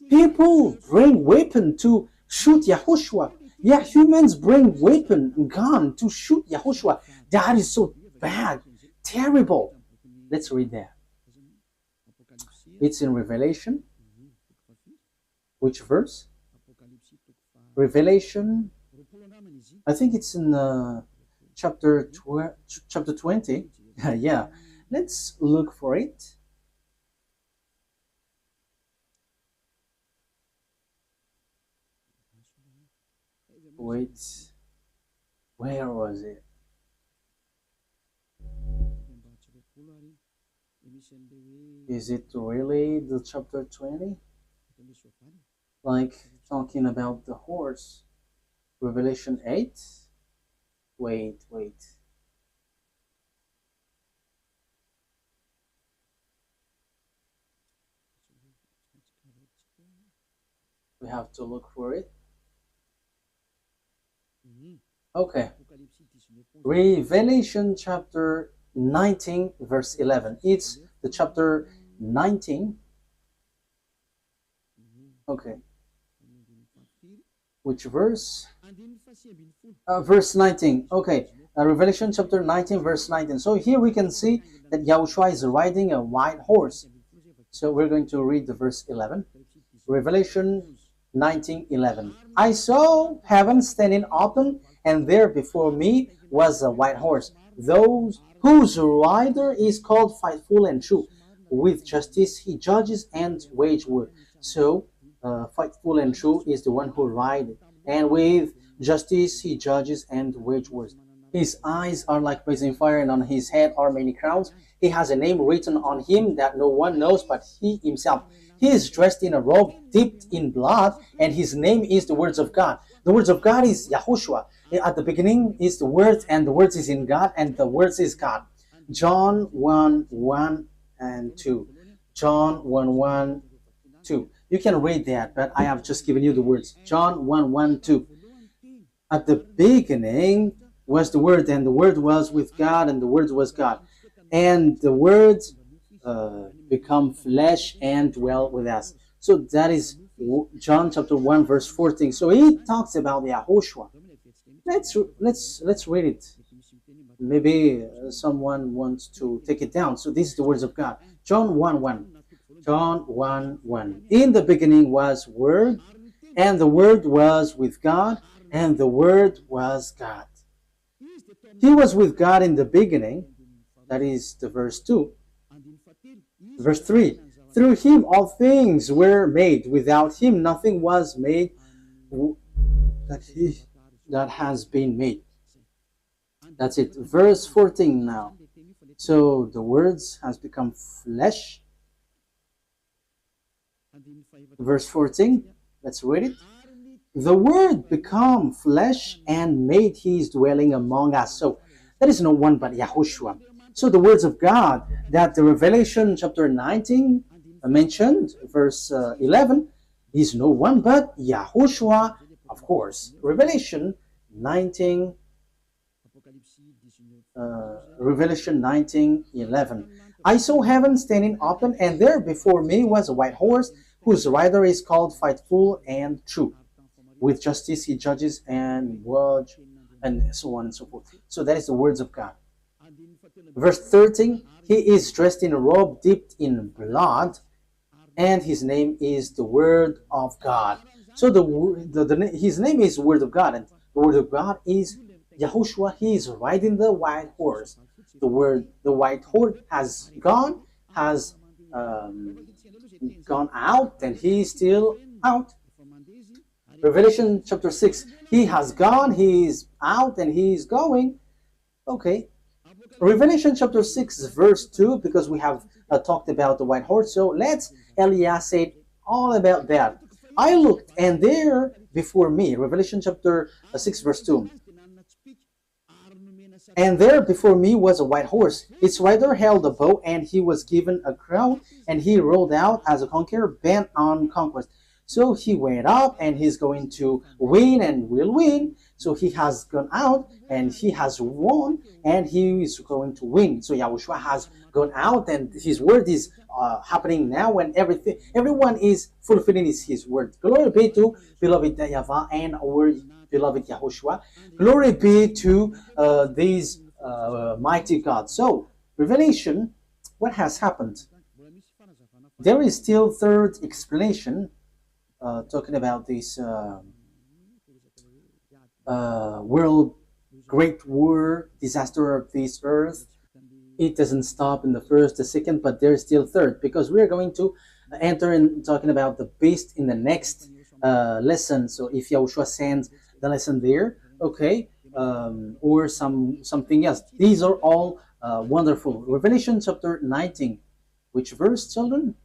People bring weapon to shoot Yahushua. Yeah, humans bring weapon, gun to shoot Yahushua. That is so bad, terrible. Let's read that. It's in Revelation. Which verse? Revelation. I think it's in chapter 20. Yeah, let's look for it. Wait, where was it? Is it really the chapter 20? Like talking about the horse? Revelation 8? Wait. We have to look for it. Okay. Revelation chapter 19 verse 11. It's the chapter 19. Okay. Which verse? Verse 19. Okay. Revelation chapter 19 verse 19. So here we can see that Yahushua is riding a white horse. So we're going to read the verse 11. Revelation 19:11. I saw heaven standing open, and there before me was a white horse, those whose rider is called Faithful and True. With justice he judges and wage war. So Faithful and True is the one who rides, and with justice he judges and wage wars. His eyes are like blazing fire, and on his head are many crowns. He has a name written on him that no one knows but he himself. He is dressed in a robe dipped in blood, and his name is the words of God. The words of God is Yahushua. At the beginning is the word, and the words is in God, and the words is God. John 1:1 and 2. John 1:1, 2. You can read that, but I have just given you the words. John 1:1, 2. At the beginning was the Word, and the Word was with God, and the Word was God. And the Word become flesh and dwell with us. So that is John chapter 1 verse 14. So he talks about Yahushua. Let's read it. Maybe someone wants to take it down. So this is the words of God. John 1:1. John 1:1. In the beginning was Word, and the Word was with God, and the Word was God. He was with God in the beginning. That is the verse 2. Verse 3. Through him all things were made. Without him nothing was made that has been made. That's it. Verse 14 now. So the words has become flesh. Verse 14. Let's read it. The Word become flesh and made his dwelling among us. So there is no one but Yahushua. So the words of God that the Revelation chapter 19 mentioned, verse 11, is no one but Yahushua, of course. Revelation 19, Revelation 19:11. I saw heaven standing open, and there before me was a white horse, whose rider is called Faithful and True. With justice he judges and watch, and so on and so forth. So that is the words of God. Verse 13, he is dressed in a robe dipped in blood, and his name is the Word of God. So his name is Word of God, and the Word of God is Yahushua. He is riding the white horse. the white horse has gone, has um, gone out, and he is still out. Revelation chapter 6, he has gone, he is out, and he is going. Okay. Revelation chapter 6, verse 2, because we have talked about the white horse. So let's Elias said all about that. I looked, and there before me, Revelation chapter 6, verse 2. And there before me was a white horse. Its rider held a bow, and he was given a crown, and he rode out as a conqueror bent on conquest. So he went up, and he's going to win and will win. So he has gone out, and he has won, and he is going to win. So Yahushua has gone out, and his word is happening now, and everyone is fulfilling his word. Glory be to beloved YAHVAH and our beloved Yahushua. Glory be to these mighty God. So, Revelation, what has happened? There is still third explanation talking about this world great war, disaster of this earth. It doesn't stop in the first, the second, but there's still third, because we're going to enter in talking about the beast in the next lesson. So if Yahushua sends the lesson there, okay, or something else. These are all wonderful. Revelation chapter 19. Which verse, children?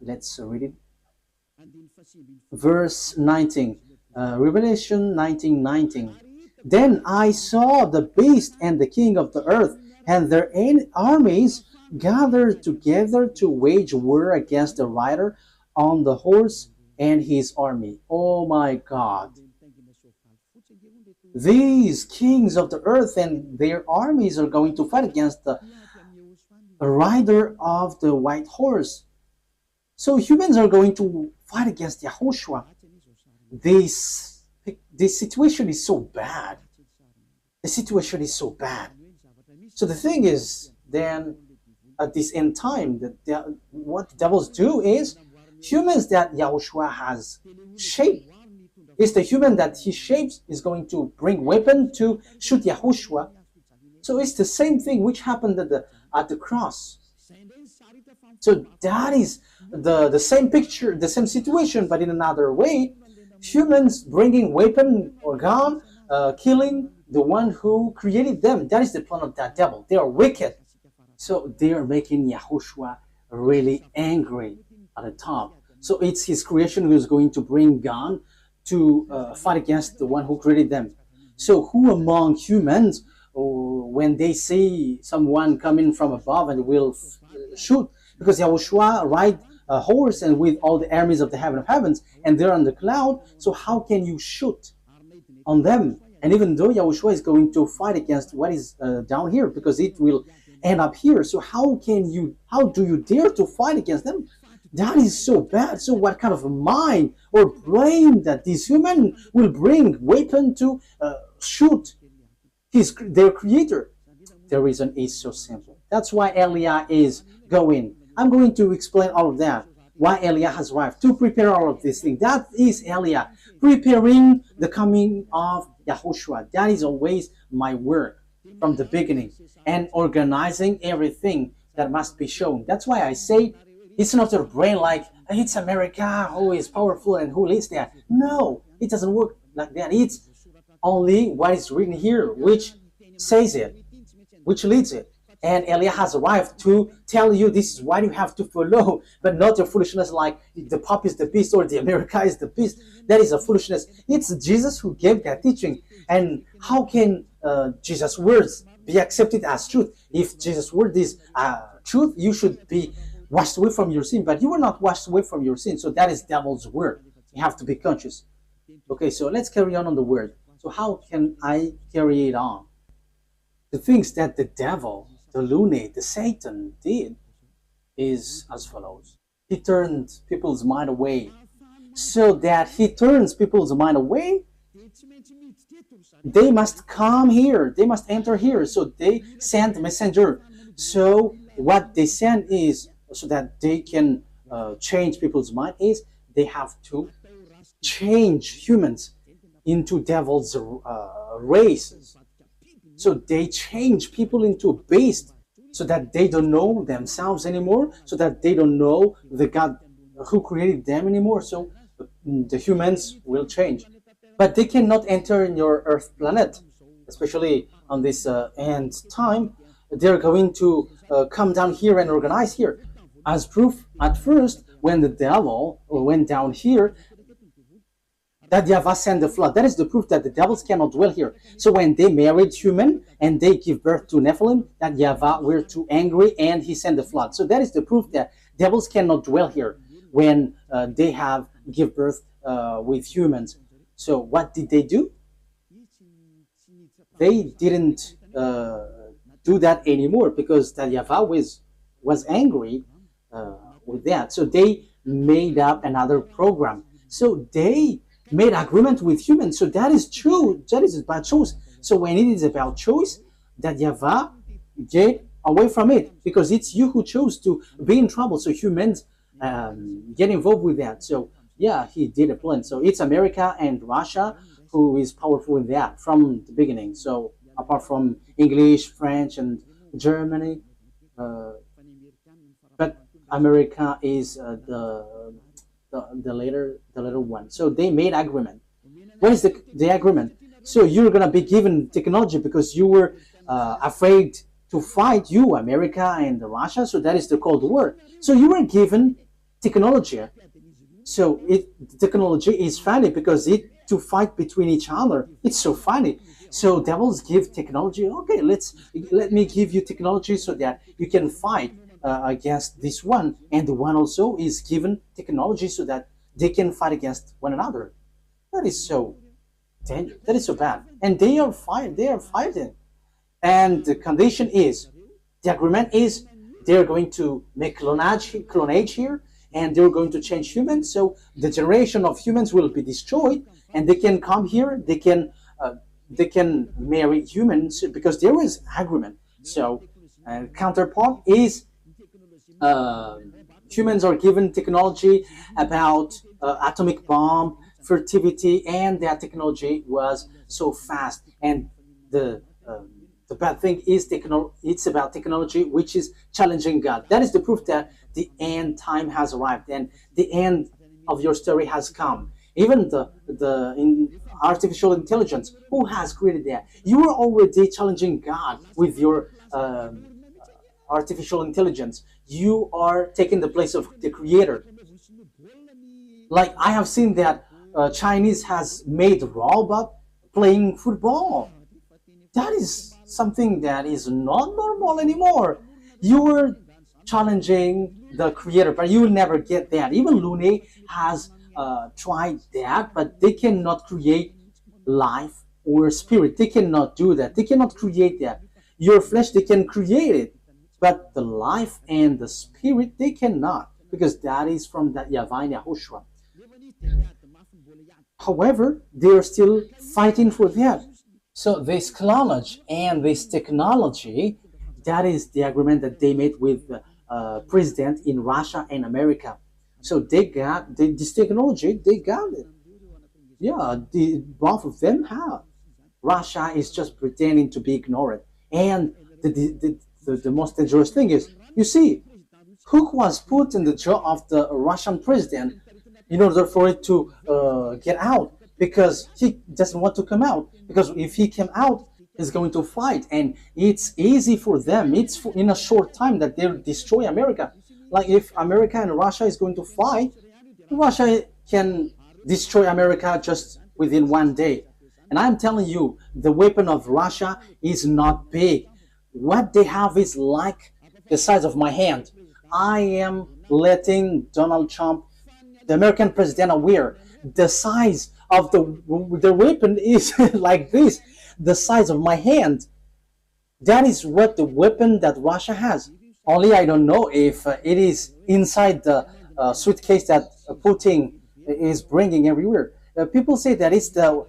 Let's read it. Verse 19. Revelation 19:19. Then I saw the beast and the king of the earth and their armies gathered together to wage war against the rider on the horse and his army. Oh my God. These kings of the earth and their armies are going to fight against the rider of the white horse. So humans are going to fight against YAHOSHUAH. This situation is so bad. The situation is so bad. So the thing is, then at this end time, what the devils do is humans that YAHOSHUAH has shaped. It's the human that he shapes is going to bring weapon to shoot YAHOSHUAH. So it's the same thing which happened at the cross. So that is the same picture, the same situation, but in another way. Humans bringing weapon or gun, killing the one who created them. That is the plan of that devil. They are wicked. So they are making YAHOSHUAH really angry at the top. So it's his creation who is going to bring gun to fight against the one who created them. So who among humans, when they see someone coming from above and will shoot, because YAHOSHUAH ride a horse and with all the armies of the heaven of heavens, and they're on the cloud, so how can you shoot on them? And even though YAHOSHUAH is going to fight against what is down here, because it will end up here, so how do you dare to fight against them? That is so bad. So what kind of mind or brain that this human will bring weapon to shoot their creator? The reason is so simple. That's why Eliah is going. I'm going to explain all of that. Why Eliah has arrived to prepare all of these things. That is Eliah preparing the coming of YAHOSHUAH. That is always my work from the beginning, and organizing everything that must be shown. That's why I say it's not your brain like it's America who is powerful and who leads that. No, it doesn't work like that. It's only what is written here which says it, which leads it. And Eliah has arrived to tell you this is what you have to follow, but not your foolishness like the Pope is the beast or the America is the beast. That is a foolishness. It's Jesus who gave that teaching. And how can Jesus' words be accepted as truth? If Jesus' word is truth, you should be washed away from your sin, but you were not washed away from your sin. So that is devil's word. You have to be conscious. Okay, so let's carry on the word. So how can I carry it on? The things that the devil, the lunatic, the Satan did is as follows. He turned people's mind away. So that he turns people's mind away, they must come here. They must enter here. So they send messenger. So what they send is, so that they can change people's mind, is they have to change humans into devil's races. So they change people into a beast so that they don't know themselves anymore, so that they don't know the God who created them anymore. So the humans will change. But they cannot enter in your Earth planet, especially on this end time. They're going to come down here and organize here. As proof, at first, when the devil went down here, that YAHVAH sent the flood. That is the proof that the devils cannot dwell here. So when they married human and they give birth to Nephilim, that YAHVAH were too angry and he sent the flood. So that is the proof that devils cannot dwell here when they have give birth with humans. So what did they do? They didn't do that anymore because that YAHVAH was angry with that. So they made up another program. So they made agreement with humans. So that is true. That is about choice. So when it is about choice, that YAHVAH get away from it because it's you who chose to be in trouble. So humans get involved with that. So yeah, he did a plan. So it's America and Russia who is powerful in that from the beginning. So apart from English, French, and Germany, but America is the later one. So they made agreement. What is the agreement? So you're gonna be given technology because you were afraid to fight, you America and Russia. So that is the Cold War. So you were given technology. So technology is funny because it to fight between each other. It's so funny. So devils give technology. Okay, let me give you technology so that you can fight against this one, and the one also is given technology so that they can fight against one another. That is so dangerous. That is so bad. And they are fighting. They are fighting. And the condition is, the agreement is, they're going to make clonage here, and they're going to change humans. So the generation of humans will be destroyed, and they can come here. They can marry humans because there is agreement. So counterpart is humans are given technology about atomic bomb, fertility, and that technology was so fast. And the bad thing is it's about technology which is challenging God. That is the proof that the end time has arrived and the end of your story has come. Even the artificial intelligence, who has created that? You are already challenging God with your artificial intelligence. You are taking the place of the creator. Like I have seen that Chinese has made robot playing football. That is something that is not normal anymore. You were challenging the creator, but you will never get that. Even Lune has tried that, but they cannot create life or spirit. They cannot do that. They cannot create that. Your flesh, they can create it, but the life and the spirit, they cannot, because that is from that YAHVAH and YAHOSHUAH. However, they are still fighting for that. So this clonage and this technology, that is the agreement that they made with the president in Russia and America. So they got this technology, they got it. Yeah, both of them have. Russia is just pretending to be ignorant. And the most dangerous thing is, you see, Hook was put in the jaw of the Russian president in order for it to get out, because he doesn't want to come out. Because if he came out, he's going to fight, and it's easy for them. It's in a short time that they'll destroy America. Like if America and Russia is going to fight, Russia can destroy America just within one day. And I'm telling you, the weapon of Russia is not big. What they have is like the size of my hand. I am letting Donald Trump, the American president, aware the size of the weapon is like this, the size of my hand. That is what the weapon that Russia has. Only I don't know if it is inside the suitcase that Putin is bringing everywhere. People say that it's the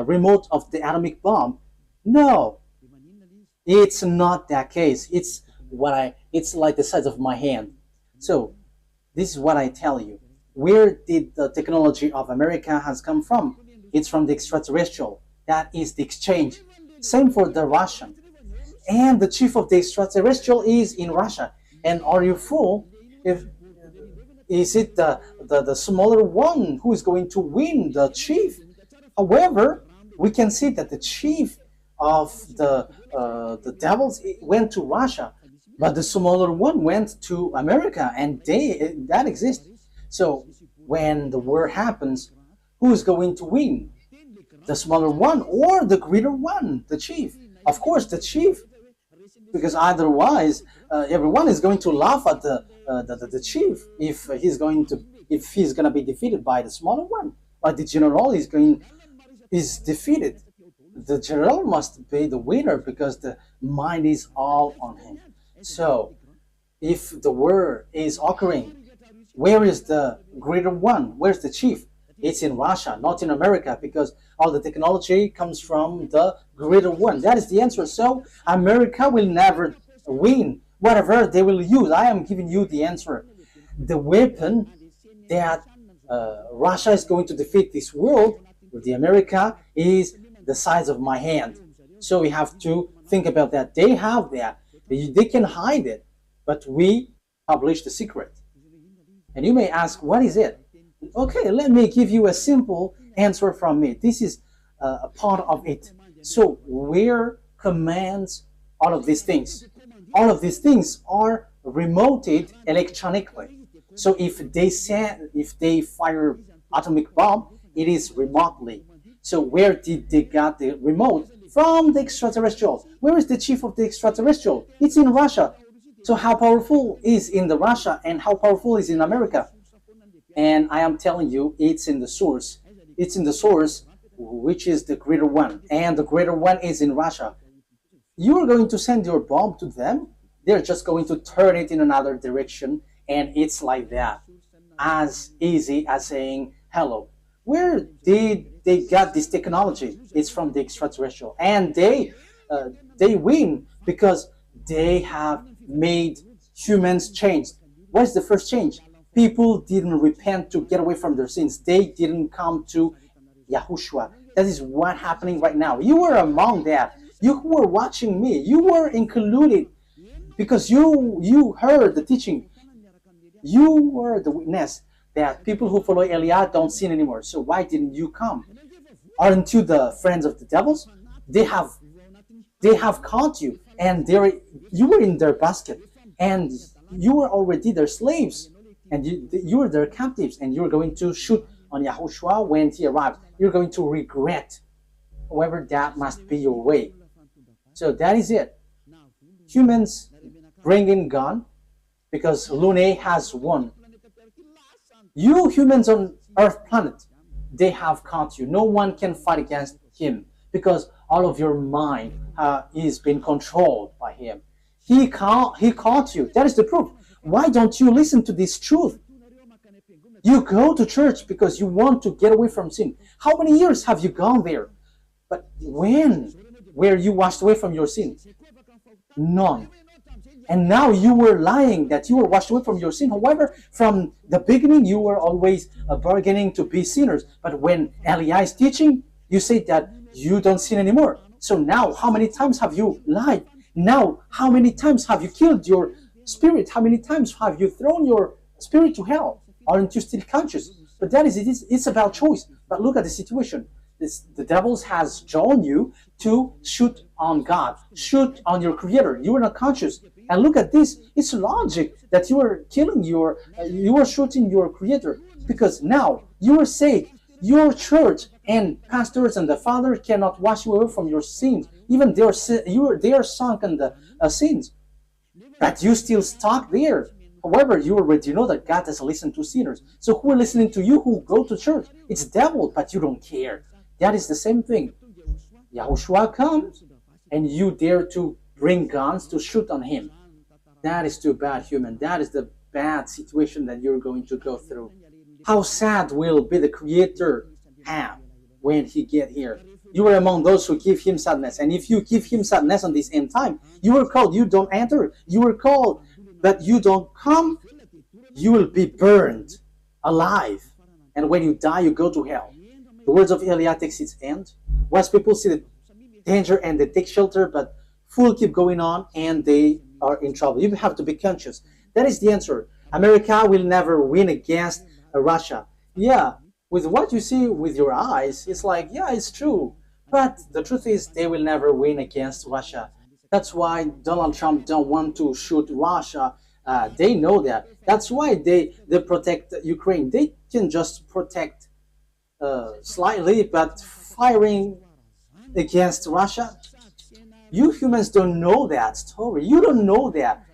remote of the atomic bomb. No, it's not that case. It's like the size of my hand. So this is what I tell you. Where did the technology of America has come from? It's from the extraterrestrial. That is the exchange. Same for the Russian. And the chief of the extraterrestrial is in Russia. And are you fool? If is it the smaller one who is going to win, the chief? However, we can see that the chief of the devils went to Russia, but the smaller one went to America, and that exists. So when the war happens, who's going to win? The smaller one or the greater one, the chief? Of course, the chief, because otherwise everyone is going to laugh at the chief if he's going to be defeated by the smaller one. Like the general is defeated. The general must be the winner because the mind is all on him. So if the war is occurring, where is the greater one? Where's the chief? It's in Russia, not in America, because all the technology comes from the greater one. That is the answer. So America will never win. Whatever they will use, I am giving you the answer. The weapon that Russia is going to defeat this world with the America is the size of my hand. So we have to think about that. They have that. They can hide it, but we publish the secret. And you may ask, what is it? Okay, let me give you a simple answer from me. This is a part of it. So where commands all of these things? All of these things are remoted electronically. So if they fire atomic bomb, it is remotely. So where did they get the remote? From the extraterrestrial. Where is the chief of the extraterrestrial? It's in Russia. So how powerful is in the Russia and how powerful is in America? And I am telling you, it's in the source. It's in the source, which is the greater one. And the greater one is in Russia. You are going to send your bomb to them. They're just going to turn it in another direction. And it's like that. As easy as saying hello. Where did they get this technology? It's from the extraterrestrial. And they win because they have made humans change. What is the first change? People didn't repent to get away from their sins. They didn't come to YAHOSHUAH. That is what's happening right now. You were among that. You who were watching me, you were included because you heard the teaching. You were the witness that people who follow Eliah don't sin anymore. So why didn't you come? Aren't you the friends of the devils? They have caught you, and you were in their basket, and you were already their slaves, and you were their captives, and you're going to shoot on YAHOSHUAH when he arrives. You're going to regret. However, that must be your way. So that is it. Humans bring in gun because Lune has won. You humans on Earth planet, they have caught you. No one can fight against him because all of your mind is being controlled by him. He caught you. That is the proof. Why don't you listen to this truth? You go to church because you want to get away from sin. How many years have you gone there? But when were you washed away from your sin? None. And now you were lying that you were washed away from your sin. However, from the beginning, you were always bargaining to be sinners. But when Eliah is teaching, you say that you don't sin anymore. So now, how many times have you lied? Now, how many times have you killed your spirit? How many times have you thrown your spirit to hell? Aren't you still conscious? But that is it. It's about choice. But look at the situation. The devil has drawn you to shoot on God, shoot on your Creator. You are not conscious. And look at this. It's logic that you are killing you are shooting your Creator, because now you are saved. Your church and pastors and the Father cannot wash you away from your sins. Even they are sunk in the sins, but you still stuck there. However, you already know that God doesn't listen to sinners. So who are listening to you who go to church? It's devil, but you don't care. That is the same thing. YAHOSHUAH comes, and you dare to bring guns to shoot on him. That is too bad, human. That is the bad situation that you're going to go through. How sad will be the Creator have when he get here? You are among those who give him sadness. And if you give him sadness on this end time, you were called, you don't enter. You were called, but you don't come, you will be burned alive. And when you die, you go to hell. The words of Eliah takes its end. Wise people see the danger and they take shelter, but fools keep going on and they are in trouble. You have to be conscious. That is the answer. America will never win against Russia. Yeah, with what you see with your eyes, it's like, yeah, it's true. But the truth is, they will never win against Russia. That's why Donald Trump don't want to shoot Russia. They know that. That's why they protect Ukraine. They can just protect slightly, but firing against Russia, you humans don't know that story. You don't know that.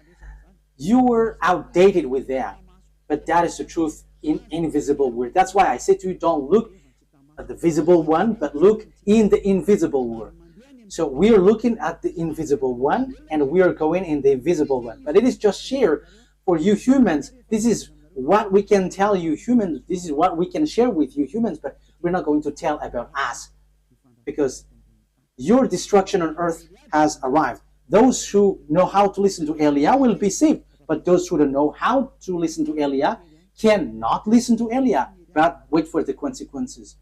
You were outdated with that. But that is the truth in invisible world. That's why I say to you, don't look at the visible one, but look in the invisible world. So we are looking at the invisible one, and we are going in the invisible one. But it is just share for you humans. This is what we can tell you humans. This is what we can share with you humans, but we're not going to tell about us, because your destruction on earth has arrived. Those who know how to listen to Eliah will be saved, but those who don't know how to listen to Eliah cannot listen to Eliah, but wait for the consequences.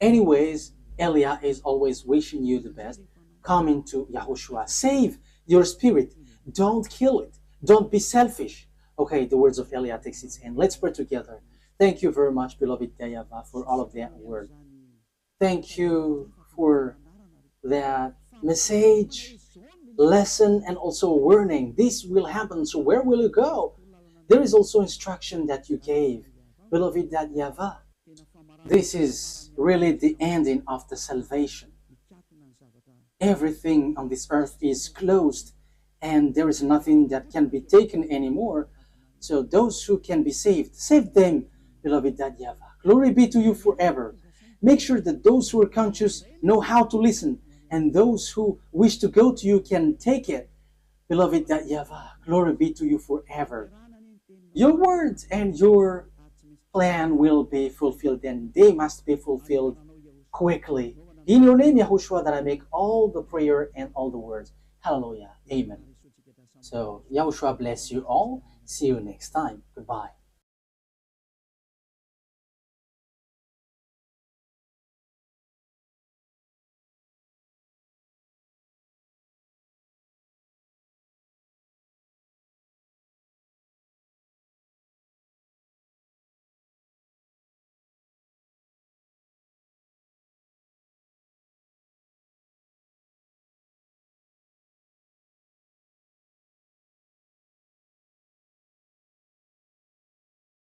Anyways, Eliah is always wishing you the best. Come into YAHOSHUAH. Save your spirit. Don't kill it. Don't be selfish. Okay, the words of Eliah takes its end. Let's pray together. Thank you very much, beloved YAHVAH, for all of that word. Thank you for that message, lesson, and also warning. This will happen, so where will you go? There is also instruction that you gave, beloved YAHVAH. This is really the ending of the salvation. Everything on this earth is closed, and there is nothing that can be taken anymore. So those who can be saved, save them, beloved YAHVAH. Glory be to you forever. Make sure that those who are conscious know how to listen, and those who wish to go to you can take it. Beloved YAHVAH, glory be to you forever. Your words and your plan will be fulfilled, and they must be fulfilled quickly. In your name, YAHOSHUAH, that I make all the prayer and all the words. Hallelujah. Amen. So, YAHOSHUAH bless you all. See you next time. Goodbye.